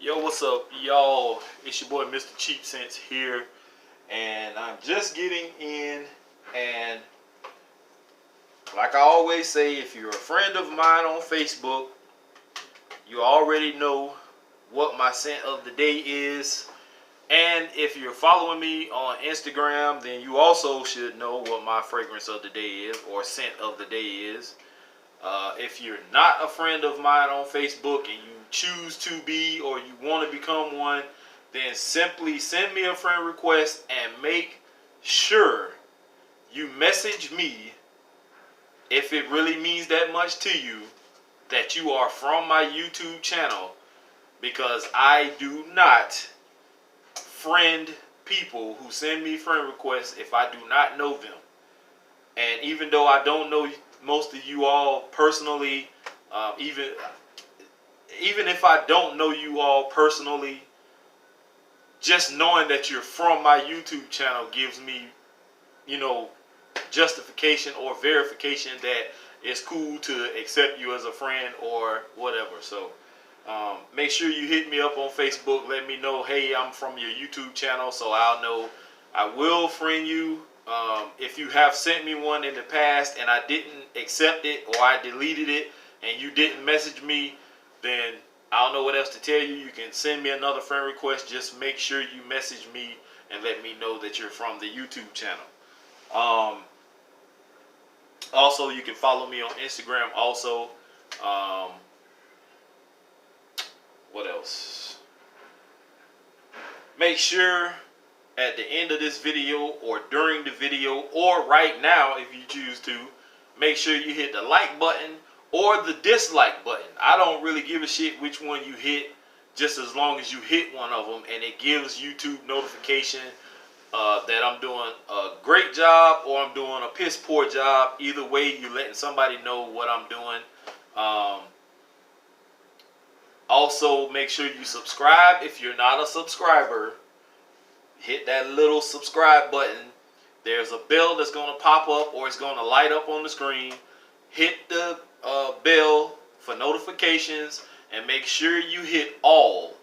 Yo, what's up, y'all? It's your boy, Mr. Cheap Sense here, and I'm just getting in. And like I always say, if you're a friend of mine on Facebook, you already know what my scent of the day is. And if you're following me on Instagram, then you also should know what my fragrance of the day is or scent of the day is. If you're not a friend of mine on Facebook and you choose to be or you want to become one, then simply send me a friend request and make sure you message me, if it really means that much to you, that you are from my YouTube channel, because I do not friend people who send me friend requests if I do not know them. And even though I don't know most of you all personally, even if I don't know you all personally, just knowing that you're from my YouTube channel gives me, justification or verification that it's cool to accept you as a friend or whatever. So make sure you hit me up on Facebook. Let me know, hey, I'm from your YouTube channel, so I'll know. I will friend you. If you have sent me one in the past and I didn't accept it or I deleted it and you didn't message me, then I don't know what else to tell you. You can send me another friend request. Just make sure you message me and let me know that you're from the YouTube channel. Also, you can follow me on Instagram also. What else? Make sure at the end of this video or during the video or right now, if you choose to, make sure you hit the like button or the dislike button. I don't really give a shit which one you hit, just as long as you hit one of them and it gives YouTube notification that I'm doing a great job or I'm doing a piss poor job. Either way, you're letting somebody know what I'm doing. Also, make sure you subscribe. If you're not a subscriber, hit that little subscribe button. There's a bell that's going to pop up or it's going to light up on the screen. Hit the bell for notifications and make sure you hit all.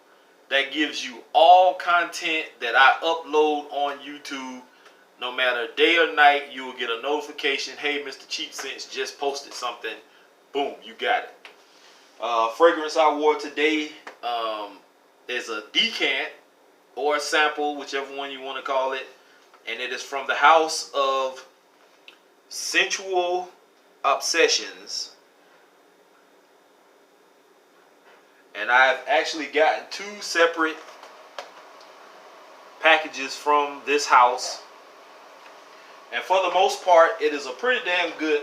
That gives you all content that I upload on YouTube. No matter day or night, you will get a notification. Hey, Mr. Cheap Sense just posted something. Boom, you got it. Fragrance I wore today is a decant or a sample, whichever one you want to call it. And it is from the house of Sensual Obsessions. And I've actually gotten two separate packages from this house. And for the most part, it is a pretty damn good,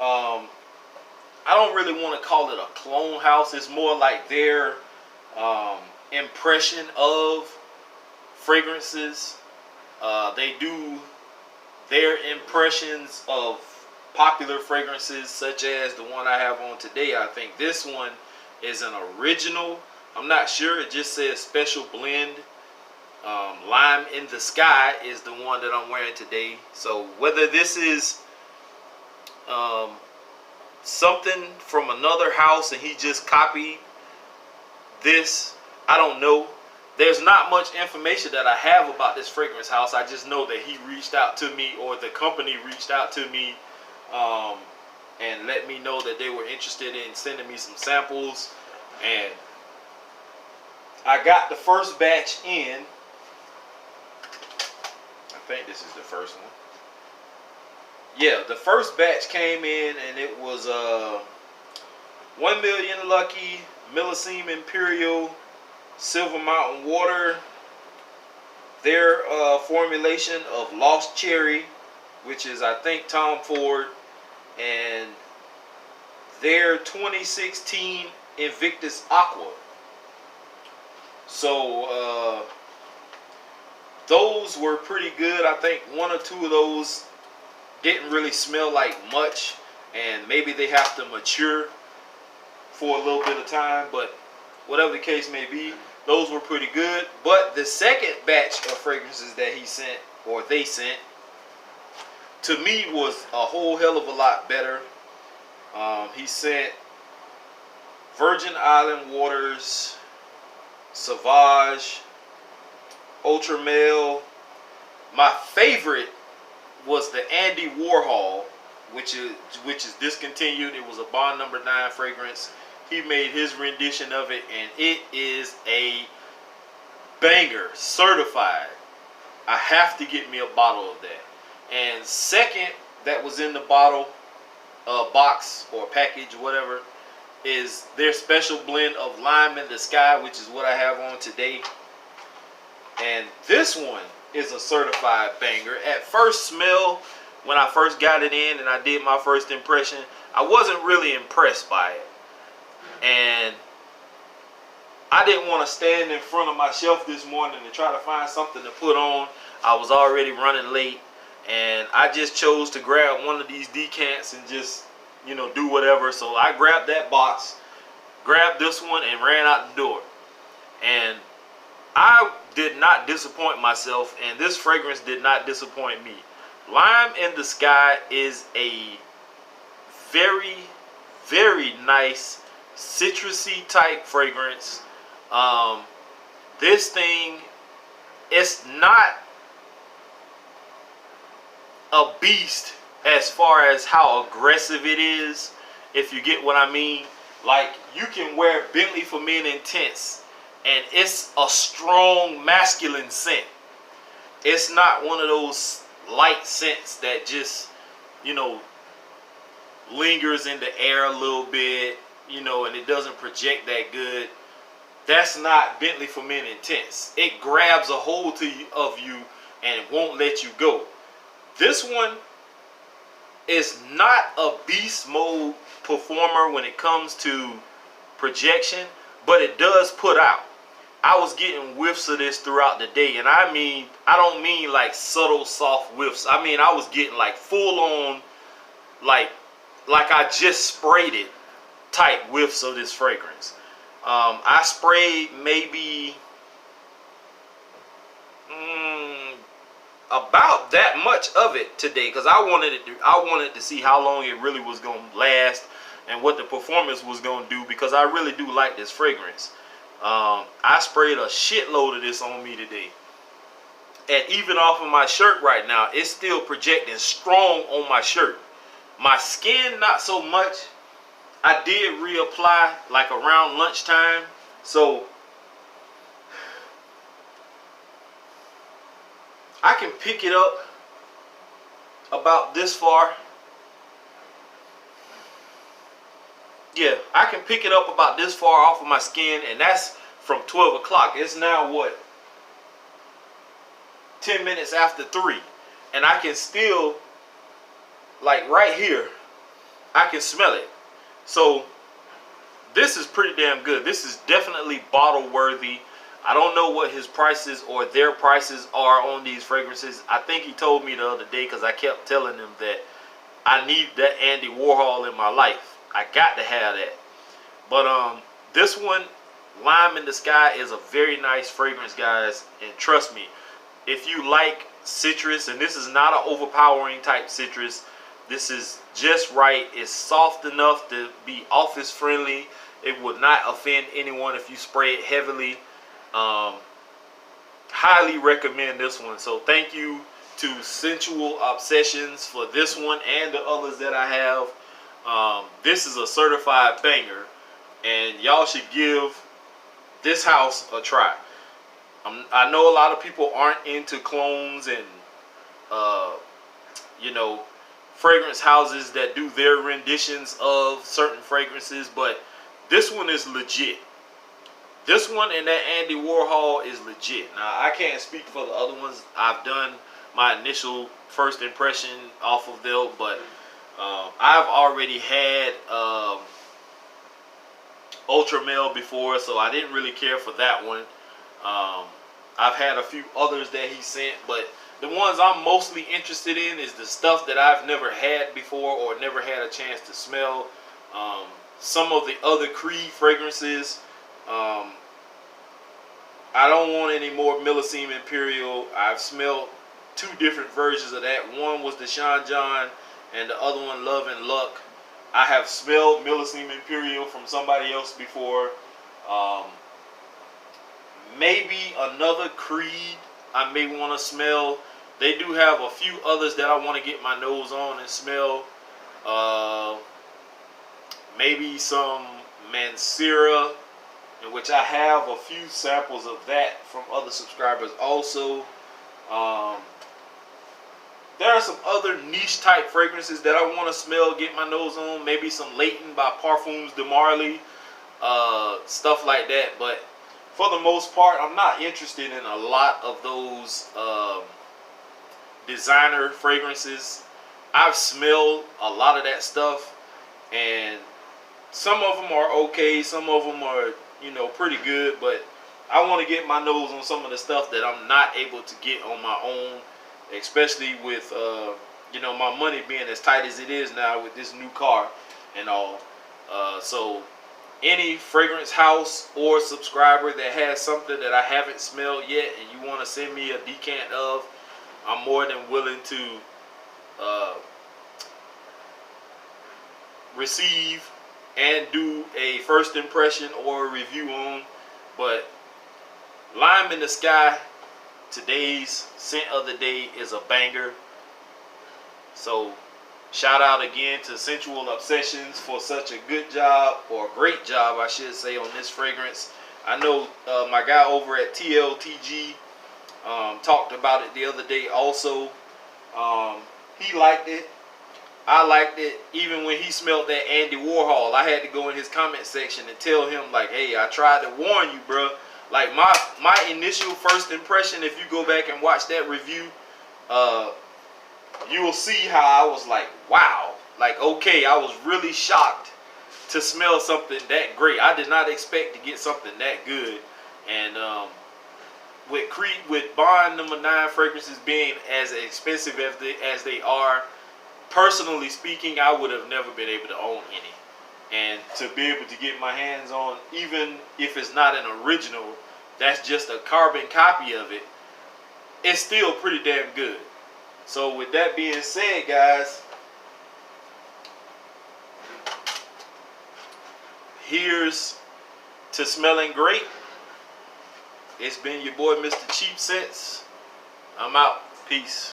I don't really want to call it a clone house. It's more like their impression of fragrances. They do their impressions of popular fragrances, such as the one I have on today. I think this one is an original. I'm not sure. It just says special blend. Lime in the Sky is the one that I'm wearing today. So whether this is something from another house and he just copied this, I don't know. There's not much information that I have about this fragrance house. I just know that he reached out to me, or the company reached out to me, and let me know that they were interested in sending me some samples. And I got the first batch in. I think this is the first one. Yeah, the first batch came in and it was 1 Million Lucky, Millesime Imperial, Silver Mountain Water, their formulation of Lost Cherry, which is I think Tom Ford, and their 2016 Invictus Aqua. So those were pretty good. I think one or two of those didn't really smell like much, and maybe they have to mature for a little bit of time, but whatever the case may be, those were pretty good. But the second batch of fragrances that he sent, or they sent, to me was a whole hell of a lot better. He sent Virgin Island Waters Sauvage, Ultra Male. My favorite was the Andy Warhol, which is discontinued. It was a Bond Number 9 fragrance. He made his rendition of it, and it is a banger, certified. I have to get me a bottle of that. And second, that was in the bottle, box or package, whatever, is their special blend of Lime in the Sky, which is what I have on today. And this one is a certified banger. At first smell, when I first got it in and I did my first impression, I wasn't really impressed by it. And I didn't want to stand in front of my shelf this morning and try to find something to put on. I was already running late, and I just chose to grab one of these decants and just, you know, do whatever. So I grabbed that box, grabbed this one, and ran out the door. And I did not disappoint myself, and this fragrance did not disappoint me. Lime in the Sky is a very, very nice citrusy type fragrance. This thing, it's not a beast as far as how aggressive it is, if you get what I mean. Like, you can wear Bentley for Men Intense and it's a strong masculine scent. It's not one of those light scents that just, you know, lingers in the air a little bit, you know, and it doesn't project that good. That's not Bentley for Men Intense. It grabs a hold of you and it won't let you go. This one is not a beast mode performer when it comes to projection, but it does put out. I was getting whiffs of this throughout the day, and I don't mean like subtle soft whiffs. I mean, I was getting like full on, like I just sprayed it type whiffs of this fragrance. I sprayed maybe about that much of it today because I wanted to see how long it really was going to last and what the performance was going to do, because I really do like this fragrance. I sprayed a shitload of this on me today, and even off of my shirt right now, it's still projecting strong on my shirt. My skin, not so much. I did reapply like around lunchtime, so I can pick it up about this far. Yeah, I can pick it up about this far off of my skin, and that's from 12 o'clock. It's now what? 10 minutes after 3. And I can still, like right here, I can smell it. So this is pretty damn good. This is definitely bottle worthy. I don't know what his prices or their prices are on these fragrances. I think he told me the other day, because I kept telling him that I need that Andy Warhol in my life. I got to have that. But this one, Lime in the Sky, is a very nice fragrance, guys. And trust me, if you like citrus, and this is not an overpowering type citrus, this is just right. It's soft enough to be office friendly. It would not offend anyone if you spray it heavily. Highly recommend this one. So thank you to Sensual Obsessions for this one and the others that I have. This is a certified banger, and y'all should give this house a try. I know a lot of people aren't into clones and you know, fragrance houses that do their renditions of certain fragrances, but this one is legit. This one and that Andy Warhol is legit. Now, I can't speak for the other ones. I've done my initial first impression off of them, but I've already had Ultra Male before, so I didn't really care for that one. I've had a few others that he sent, but the ones I'm mostly interested in is the stuff that I've never had before or never had a chance to smell. Some of the other Creed fragrances, I don't want any more Millesime Imperial. I've smelled 2 different versions of that. One was the Sean John, and the other one, Love and Luck. I have smelled Millesime Imperial from somebody else before. maybe another Creed I may want to smell. They do have a few others that I want to get my nose on and smell. Maybe some Mancera, in which I have a few samples of that from other subscribers also. There are some other niche type fragrances that I want to smell, get my nose on. Maybe some Layton by Parfums de Marly, stuff like that. But for the most part, I'm not interested in a lot of those designer fragrances. I've smelled a lot of that stuff, and some of them are okay, some of them are, you know, pretty good, but I want to get my nose on some of the stuff that I'm not able to get on my own, especially with you know, my money being as tight as it is now with this new car and all. So any fragrance house or subscriber that has something that I haven't smelled yet and you want to send me a decant of, I'm more than willing to receive and do a first impression or a review on. But Lime in the Sky, today's scent of the day, is a banger. So shout out again to Sensual Obsessions for such a good job, or great job I should say, on this fragrance. I know my guy over at TLTG talked about it the other day also. He liked it. I liked it. Even when he smelled that Andy Warhol, I had to go in his comment section and tell him, like, hey, I tried to warn you, bro. Like, my initial first impression, if you go back and watch that review, you will see how I was like, wow. Like, okay, I was really shocked to smell something that great. I did not expect to get something that good. And with Creed, with Bond number 9 fragrances being as expensive as they are, personally speaking, I would have never been able to own any. And to be able to get my hands on, even if it's not an original, that's just a carbon copy of it, it's still pretty damn good. So with that being said, guys, here's to smelling great. It's been your boy, Mr. Cheap Scents. I'm out. Peace.